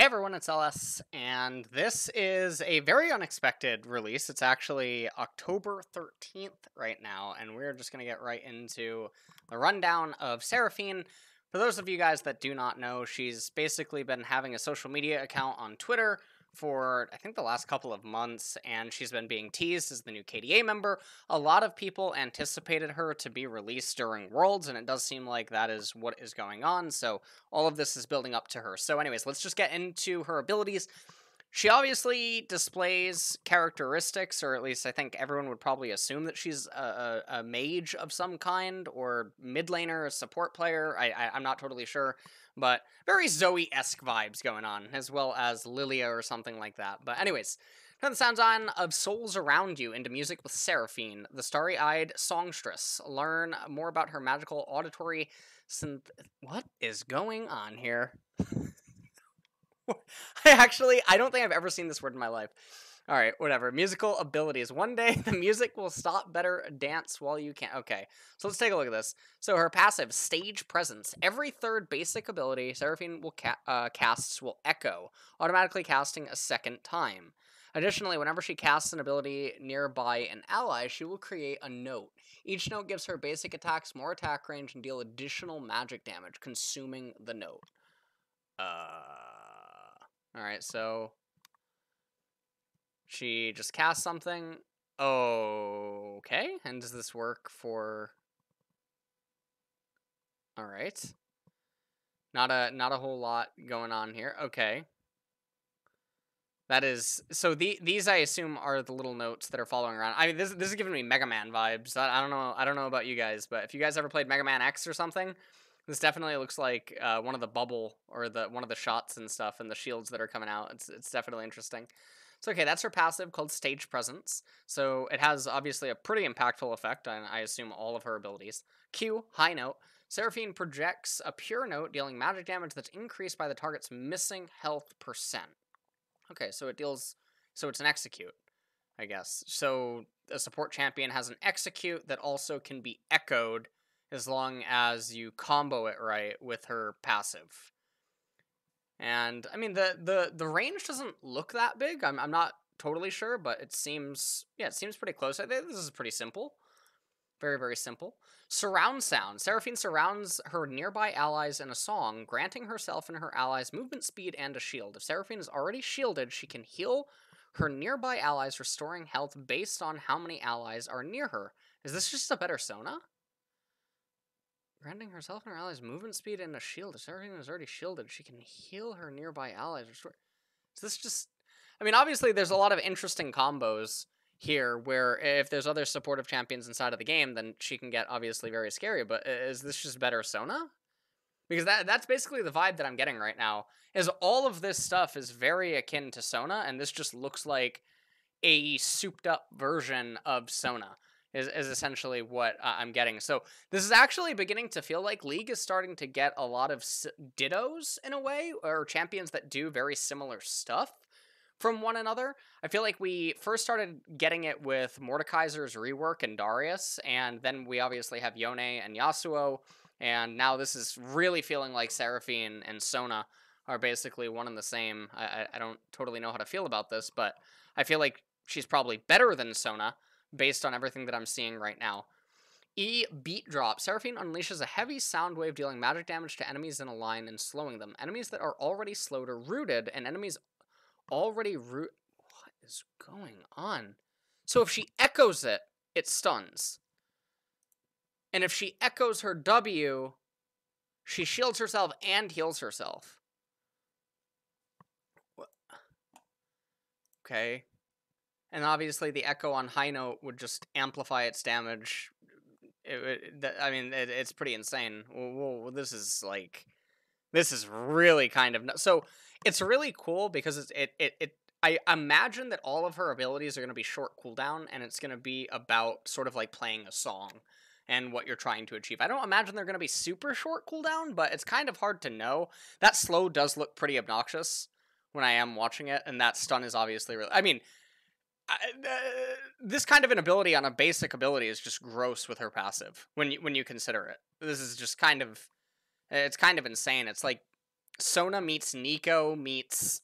Hey everyone, it's LS, and this is a very unexpected release. It's actually October 13th right now, and we're just going to get right into the rundown of Seraphine. For those of you guys that do not know, she's basically been having a social media account on Twitter for, I think, the last couple of months, and she's been being teased as the new KDA member. A lot of people anticipated her to be released during Worlds, and it does seem like that is what is going on, so all of this is building up to her. So anyways, let's just get into her abilities. She obviously displays characteristics, or at least I think everyone would probably assume that she's a mage of some kind, or mid laner, a support player. I'm not totally sure, but very Zoe-esque vibes going on, as well as Lilia or something like that. But anyways, turn the sounds on of Souls Around You into music with Seraphine, the starry-eyed songstress. Learn more about her magical auditory synth... What is going on here? I don't think I've ever seen this word in my life. All right, whatever. Musical abilities. One day, the music will stop better dance while you can. Okay, so let's take a look at this. So her passive, Stage Presence. Every third basic ability Seraphine will casts will echo, automatically casting a second time. Additionally, whenever she casts an ability nearby an ally, she will create a note. Each note gives her basic attacks more attack range and deal additional magic damage, consuming the note. Alright, so she just casts something. Okay, and does this work for... Alright. Not a whole lot going on here. Okay. That is... So these, I assume, are the little notes that are following around. I mean, this is giving me Mega Man vibes. I don't know about you guys, but if you guys ever played Mega Man X or something... This definitely looks like one of the bubble or one of the shots and stuff and the shields that are coming out. It's definitely interesting. So okay, that's her passive called Stage Presence. So it has obviously a pretty impactful effect on, I assume, all of her abilities. Q, High Note. Seraphine projects a pure note dealing magic damage that's increased by the target's missing health percent. Okay, so it deals... So it's an execute, I guess. So a support champion has an execute that also can be echoed as long as you combo it right with her passive. And, I mean, the range doesn't look that big. I'm not totally sure, but it seems pretty close. I think this is pretty simple. Very, very simple. Surround sound. Seraphine surrounds her nearby allies in a song, granting herself and her allies movement speed and a shield. If Seraphine is already shielded, she can heal her nearby allies, restoring health based on how many allies are near her. Is this just a better Sona? Granting herself and her allies movement speed and a shield. If Seraphine is already shielded, she can heal her nearby allies. Is this just... I mean, obviously, there's a lot of interesting combos here where if there's other supportive champions inside of the game, then she can get obviously very scary. But is this just better Sona? Because that's basically the vibe that I'm getting right now, is all of this stuff is very akin to Sona, and this just looks like a souped-up version of Sona. Is essentially what I'm getting. So this is actually beginning to feel like League is starting to get a lot of dittos in a way, or champions that do very similar stuff from one another. I feel like we first started getting it with Mordekaiser's rework and Darius, and then we obviously have Yone and Yasuo, and now this is really feeling like Seraphine and Sona are basically one and the same. I don't totally know how to feel about this, but I feel like she's probably better than Sona, based on everything that I'm seeing right now. E, Beat Drop. Seraphine unleashes a heavy sound wave dealing magic damage to enemies in a line and slowing them. Enemies that are already slowed are rooted, and enemies already root... What is going on? So if she echoes it, it stuns. And if she echoes her W, she shields herself and heals herself. What? Okay. And obviously the echo on High Note would just amplify its damage. It's pretty insane. Whoa, this is really kind of... So it's really cool because I imagine that all of her abilities are going to be short cooldown, and it's going to be about sort of like playing a song and what you're trying to achieve. I don't imagine they're going to be super short cooldown, but it's kind of hard to know. That slow does look pretty obnoxious when I am watching it, and that stun is obviously really... I mean... this kind of an ability on a basic ability is just gross with her passive when you consider it. This is just kind of... It's kind of insane. It's like Sona meets Nico meets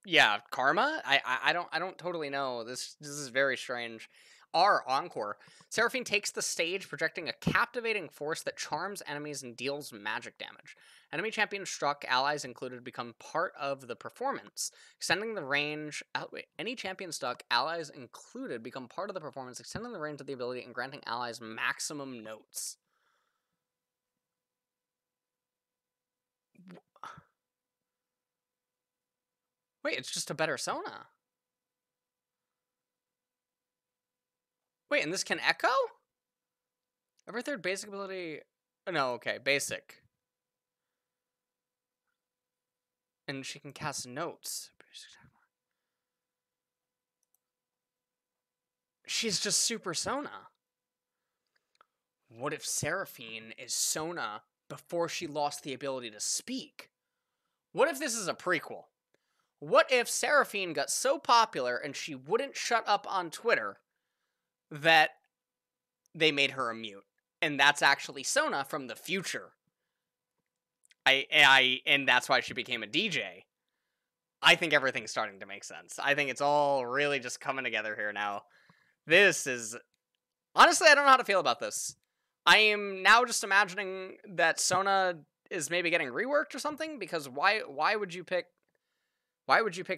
yeah, Karma? I don't totally know. This is very strange. R Encore. Seraphine takes the stage, projecting a captivating force that charms enemies and deals magic damage. Enemy champions struck, allies included, become part of the performance, extending the range. Wait, any champion stuck, allies included, become part of the performance, extending the range of the ability and granting allies maximum notes. Wait, it's just a better Sona. Wait, and this can echo? Every third basic ability. No, okay, basic. And she can cast notes. She's just super Sona. What if Seraphine is Sona before she lost the ability to speak? What if this is a prequel? What if Seraphine got so popular and she wouldn't shut up on Twitter that they made her a mute? And that's actually Sona from the future. And that's why she became a DJ. I think everything's starting to make sense. I think it's all really just coming together here now. This is... Honestly, I don't know how to feel about this. I am now just imagining that Sona is maybe getting reworked or something, because why would you pick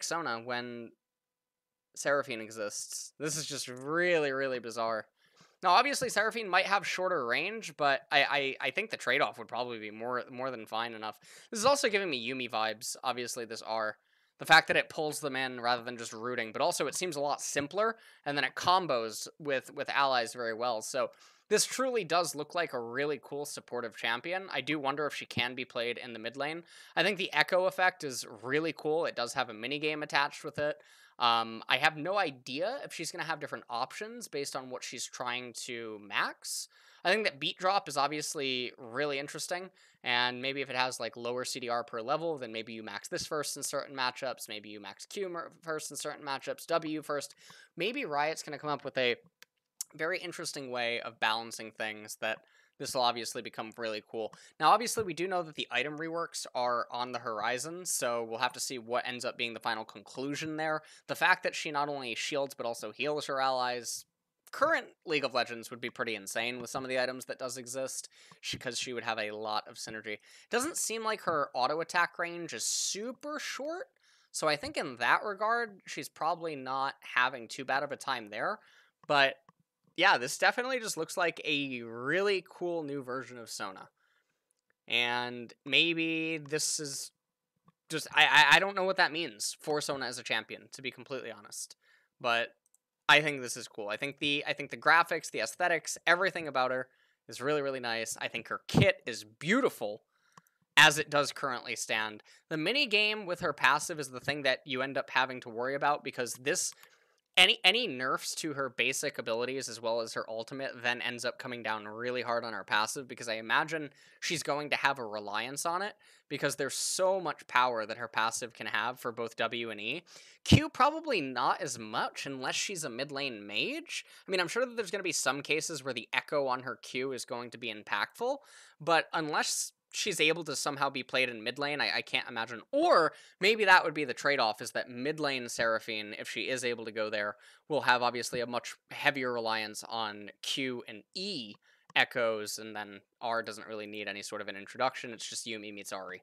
Sona when Seraphine exists? This is just really, really bizarre. Now, obviously, Seraphine might have shorter range, but I think the trade-off would probably be more than fine enough. This is also giving me Yuumi vibes, obviously, this R. The fact that it pulls them in rather than just rooting, but also it seems a lot simpler, and then it combos with allies very well. So this truly does look like a really cool supportive champion. I do wonder if she can be played in the mid lane. I think the echo effect is really cool. It does have a minigame attached with it. I have no idea if she's going to have different options based on what she's trying to max. I think that beat drop is obviously really interesting, and maybe if it has like lower CDR per level, then maybe you max this first in certain matchups, maybe you max Q first in certain matchups, W first. Maybe Riot's going to come up with a very interesting way of balancing things that this will obviously become really cool. Now, obviously, we do know that the item reworks are on the horizon, so we'll have to see what ends up being the final conclusion there. The fact that she not only shields but also heals her allies, current League of Legends would be pretty insane with some of the items that does exist, because she would have a lot of synergy. Doesn't seem like her auto attack range is super short, so I think in that regard, she's probably not having too bad of a time there, but yeah, this definitely just looks like a really cool new version of Sona. And maybe this is just... I don't know what that means for Sona as a champion, to be completely honest. But I think this is cool. I think the graphics, the aesthetics, everything about her is really, really nice. I think her kit is beautiful as it does currently stand. The mini game with her passive is the thing that you end up having to worry about, because this... Any nerfs to her basic abilities as well as her ultimate then ends up coming down really hard on her passive, because I imagine she's going to have a reliance on it, because there's so much power that her passive can have for both W and E. Q probably not as much unless she's a mid lane mage. I mean, I'm sure that there's going to be some cases where the echo on her Q is going to be impactful, but unless she's able to somehow be played in mid lane, I can't imagine. Or maybe that would be the trade-off, is that mid lane Seraphine, if she is able to go there, will have obviously a much heavier reliance on Q and E echoes, and then R doesn't really need any sort of an introduction. It's just Yuumi meets Ahri.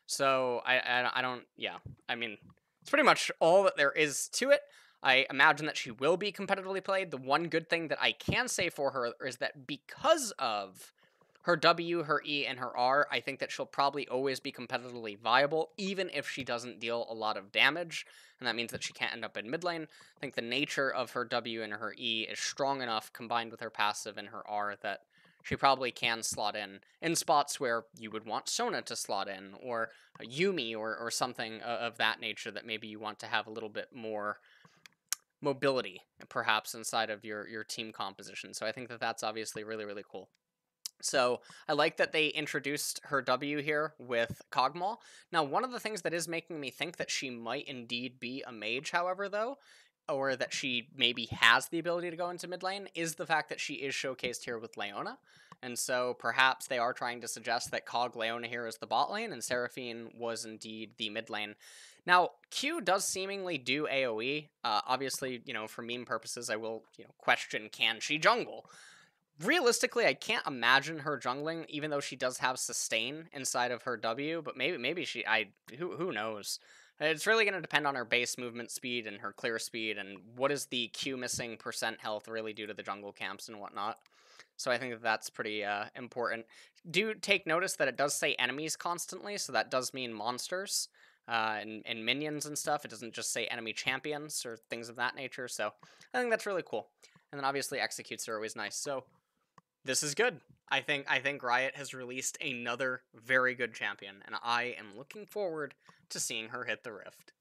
So I don't, yeah. I mean, it's pretty much all that there is to it. I imagine that she will be competitively played. The one good thing that I can say for her is that because of her W, her E, and her R, I think that she'll probably always be competitively viable, even if she doesn't deal a lot of damage, and that means that she can't end up in mid lane. I think the nature of her W and her E is strong enough, combined with her passive and her R, that she probably can slot in spots where you would want Sona to slot in, or Yuumi, or something of that nature that maybe you want to have a little bit more mobility, perhaps, inside of your team composition. So I think that that's obviously really, really cool. So I like that they introduced her W here with Kog'Maw. Now, one of the things that is making me think that she might indeed be a mage, however, though, or that she maybe has the ability to go into mid lane, is the fact that she is showcased here with Leona. And so perhaps they are trying to suggest that Cog Leona here is the bot lane and Seraphine was indeed the mid lane. Now, Q does seemingly do AoE. Obviously, for meme purposes, I will, question, can she jungle? Realistically, I can't imagine her jungling, even though she does have sustain inside of her W, but maybe who knows? It's really going to depend on her base movement speed and her clear speed, and what does the Q missing percent health really do to the jungle camps and whatnot. So I think that's pretty important. Do take notice that it does say enemies constantly, so that does mean monsters and minions and stuff. It doesn't just say enemy champions or things of that nature, so I think that's really cool. And then obviously executes are always nice, so this is good. I think Riot has released another very good champion, and I am looking forward to seeing her hit the Rift.